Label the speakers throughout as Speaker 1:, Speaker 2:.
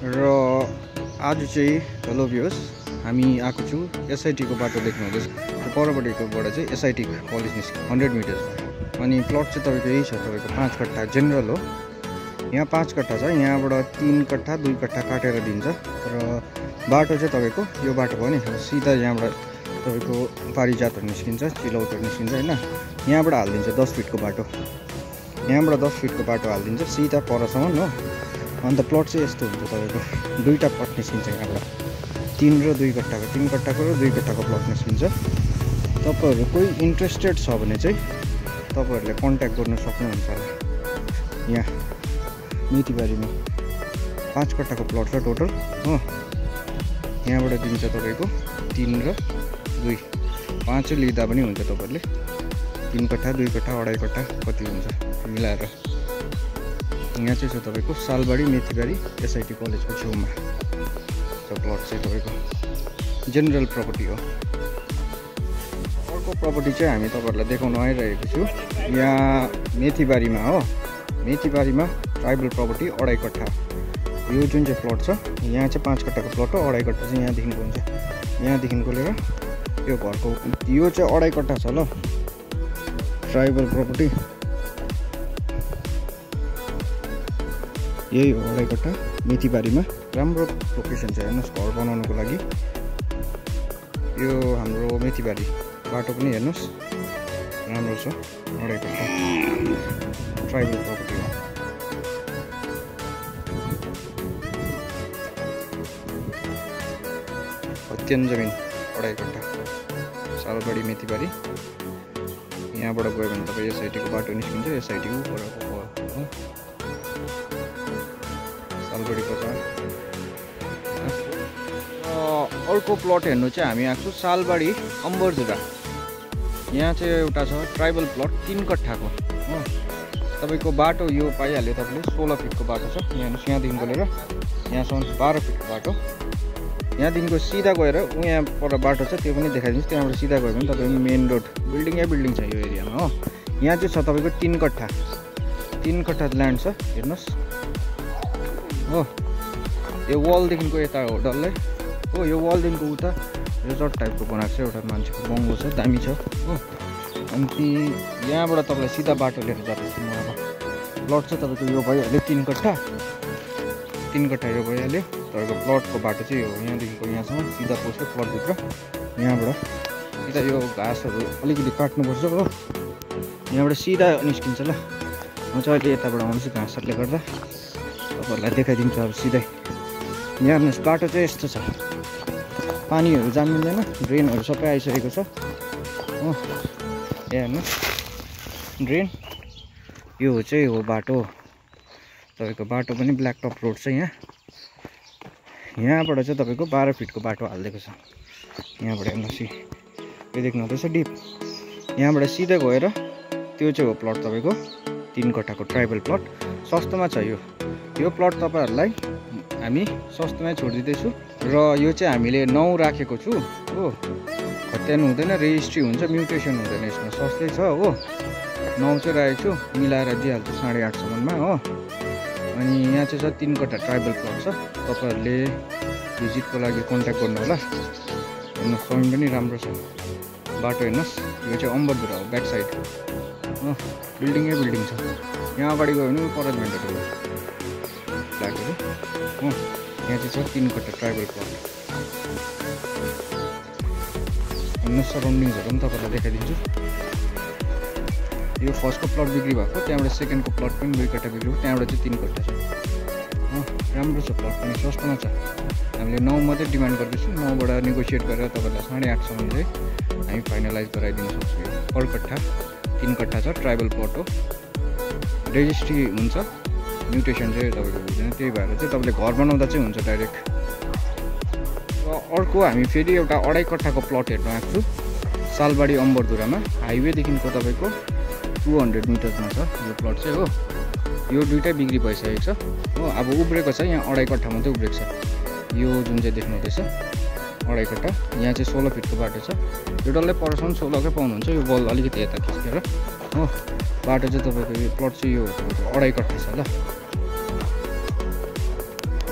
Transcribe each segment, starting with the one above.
Speaker 1: र आज चाहिँ हेलो भ्युअर्स हामी आएको छु एसआइटी को बाटो देख्नु हुँदैछ। परपट्टिकोबाट चाहिँ एसआइटी कलेज निस्क्यो 100 मिटर अनि प्लट चाहिँ तपाईको यही छ। तपाईको 5 कट्ठा जेनरल हो। यहाँ 5 कट्ठा छ। यहाँबाट 3 कट्ठा 2 कट्ठा काटेर दिन्छ र बाटो चाहिँ तपाईको यो बाटो भयो नि सिधा यहाँबाट तपाईको पारिजातहरु निस्किन्छ, चिलौटहरु निस्किन्छ हैन। यहाँबाट हाल्दिन्छ 10 फिटको बाटो। यहाँबाट 10 फिटको बाटो हाल्दिन्छ सिधा परसम्म हो। अन्त प्लट चाहिँ यस्तो हुन्छ तपाईको दुईटा प्लट निस्किन्छ यहाँबाट 3 र 2 कट्ठाको 3 कट्ठाको र 2 कट्ठाको प्लट निस्किन्छ। तपाईहरु कोही इन्ट्रेस्टेड छ भने चाहिँ तपाईहरुले कन्ट्याक्ट गर्न सक्नुहुन्छ होला। यहाँ मेथीबारीमा 5 कट्ठाको प्लट छ टोटल हो। यहाँबाट दिन्छ तपाईको 3 र 2 5 लिँदा पनि हुन्छ। तपाईहरुले 3 कट्ठा 2 कट्ठा 2.5 कट्ठा कति हुन्छ मिलाएर। यहाँ चाहिँ छ तपाईको सालबाडी मेथीबारी एसआइटी कलेजको छेउमा छ प्लट चाहिँ तपाईको जेनरल प्रपर्टी हो। अर्को प्रपर्टी चाहिँ हामी तपाईहरुलाई देखाउन आइरहेको छु। यहाँ मेथीबारीमा हो। मेथीबारीमा ट्राइबल प्रपर्टी 2.5 कट्ठा यो जुन चाहिँ प्लट छ यहाँ चाहिँ 5 कट्ठाको प्लट हो। 2.5 कट्ठा चाहिँ यहाँदेखिको हुन्छ। यहाँदेखिको लिएर यो घरको यो चाहिँ 2.5 कट्ठा छ ल ट्राइबल प्रपर्टी। यही हो 2.5 कट्ठा मेथीबारीमा। राम्रो लोकेसन छ हेर्नुहोस् घर बनाउनुको लागि। यो हाम्रो मेथीबारी बाटो पनि हेर्नुहोस् राम्रो छ। 2.5 कट्ठा ट्राइबल प्रपर्टी हो। अत्यन्त जमिन 2.5 कट्ठा सालबाडी मेथीबारी। यहाँबाट गयो भने तपाईँ एसआइटी को बाटो निस्किन्छ। एसआइटी को परको हो सालबाडी बजार। अर्को प्लट हेर्नु चाहिँ हामी आएको सालबाडी अम्बरधुरा। यहाँ चाहिँ एउटा छ ट्राइबल प्लट 3 कट्ठाको हो। तपाईको बाटो यो पाइहाल्यो तपाईले 16 फिटको बाटो छ। यहाँदेखिको लिएर यहाँसम्म 12 फिटको बाटो। यहाँदेखिको सिधा गएर यहाँ पर बाटो छ त्यो पनि देखाइदिन्छु। त्यहाँबाट सिधा गयो भने तपाईको मेन रोड बिल्डिङै बिल्डिङ छ यो एरियामा हो। यहाँ चाहिँ छ तपाईको 3 कट्ठा 3 कट्ठा ल्यान्ड छ हेर्नुहोस् हो। यो वालदेखिको यता हो डल्लै हो। यो वालदेखिको उता रिजोर्ट टाइपको बनाएको छ एउटा मान्छेको बङ्गलो छ दामी छ हो। अनि यहाँबाट तपाईलाई सिधा बाटो लिएर जाँदैछु म। अब प्लट चाहिँ तपाईको यो भइहाल्यो 3 कट्ठा 3 कट्ठा यो भइहाल्यो। तपाईँको प्लटको बाटो चाहिँ हो यहाँदेखिको यहाँसम्म सिधा पस्छ प्लटभित्र। यहाँबाट सिधा यो घाँसहरू अलिकति काट्नुपर्छ हो। यहाँबाट सिधा निस्किन्छ ल। म चाहिँ अहिले यताबाट आउँछु घाँसहरूले गर्दा तपाईँहरूलाई देखाइदिन्छु अब सिधै। यहाँ हेर्नुहोस् बाटो चाहिँ यस्तो छ। पानीहरू जामिँदैन ड्रेनहरू सबै आइसकेको छ हो। यहाँ हेर्नुहोस् ड्रेन यो चाहिँ हो बाटो। तपाईँको बाटो पनि ब्ल्याक टप रोड छ। यहाँबाट चाहिँ तपाईँको 12 फिटको बाटो हालिदिएको छ। यहाँबाट हेर्नुहोस् यो देख्नु हुँदैछ डिप। यहाँबाट सिधै गएर त्यो चाहिँ हो प्लट तपाईँको 3 कट्ठाको ट्राइबल प्लट। सस्तोमा छ यो प्लट तपाईँहरूलाई हामी सस्तोमै छोडिदिँदैछु। र यो चाहिँ हामीले 9 राखेको छु हो। खत्याउनु हुँदैन रेजिस्ट्री हुन्छ म्युटेसन हुँदैन यसमा सस्तै छ हो। 9 चाहिँ राखेको छु मिलाएर दिइहाल्छु 8.5 सम्ममा हो। अनि यहाँ चाहिँ छ 3 कट्ठा ट्राइबल प्लट छ। तपाईहरुले भिजिटको लागि कन्ट्याक्ट गर्नु होला। हेर्नुहोस् जमिन पनि राम्रो छ। बाटो हेर्नुहोस् यो चाहिँ अम्बरधुरा हो ब्याक साइड हो। बिल्डिङै बिल्डिङ छ। यहाँ अगाडि गयो भने परजमेन्टहरू हो फ्ल्याटहरू हो। यहाँ चाहिँ छ 3 कट्ठा ट्राइबल प्लट। हेर्नुहोस् सराउन्डिङ्सहरू पनि तपाईँहरूलाई देखाइदिन्छु। यो फर्स्टको प्लट बिक्री भएको त्यहाँबाट सेकेन्डको प्लट पनि 2 कट्ठा बिक्री भयो। त्यहाँबाट चाहिँ 3 कट्ठा छ हो। राम्रो छ प्लट पनि सस्तोमा छ। हामीले 9 मात्रै डिमान्ड गर्दैछौँ। 9बाट नेगोसिएट गरेर तपाईँलाई 8.5 सम्म चाहिँ हामी फाइनलाइज गराइदिन सक्छौँ। यो पर कट्ठा 3 कट्ठा छ ट्राइबल प्लट हो। रेजिस्ट्री हुन्छ म्युटेसन चाहिँ तपाईँको हुँदैन। त्यही भएर चाहिँ तपाईँले घर बनाउँदा चाहिँ हुन्छ डाइरेक्ट। र अर्को हामी फेरि एउटा 2.5 कट्ठाको प्लट हेर्न आएको छु सालबाडी अम्बरधुरामा। हाइवेदेखिको तपाईँको 200 मिटरमा छ यो प्लट चाहिँ हो। यो दुईटै बिक्री भइसकेको छ हो। अब उब्रेको छ यहाँ 2.5 कट्ठा मात्रै उब्रेको छ। यो जुन चाहिँ देख्नु हुँदैछ 2.5 कट्ठा। यहाँ चाहिँ 16 फिटको बाटो छ। यो डल्लै परसम्म 16कै पाउनुहुन्छ। यो बल अलिकति यता खिच्केर हो। बाटो चाहिँ तपाईँको यो प्लट चाहिँ यो 2.5 कट्ठा छ ल।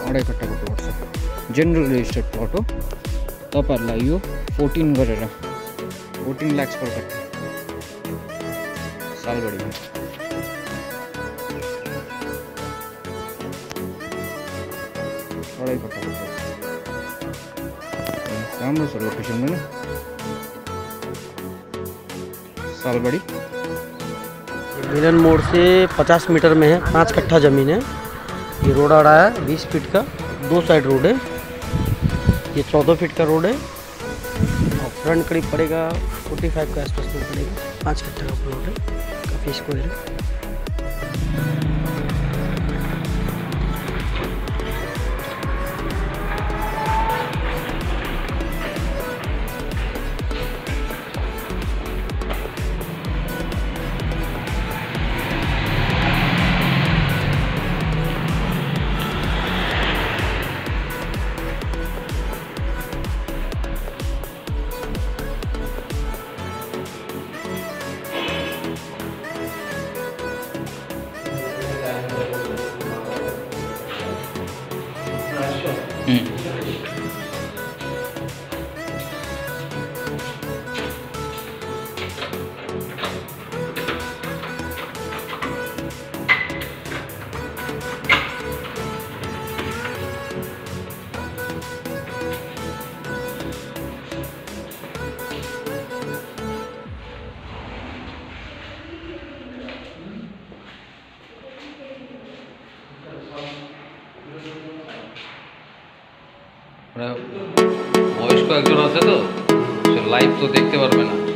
Speaker 1: 2.5 कट्ठा गर्नुपर्छ। जेनरल रेजिस्टर्ड प्लट हो। तपाईहरुलाई यो 14 गरेर 14 लाख पर कट्ठा सालबारीमा। अढाई कट्ठा गर्नुपर्छ। राम्रो छ लोकेसन पनि सालबारी।
Speaker 2: मिलन मोड़ से 50 मीटर में है, 5 कट्ठा ज़मीन है। ये रोड आ रहा है 20 फीट का, 2 साइड रोड है। ये 14 फीट का रोड है और फ्रंट करीब पड़ेगा 45 के आसपास में पड़ेगा। 5 कट्ठा का प्लॉट है, काफ़ी स्क्वायर है।
Speaker 3: বয়স্ক একজন আছে তো, সে লাইভ তো দেখতে পারবে না।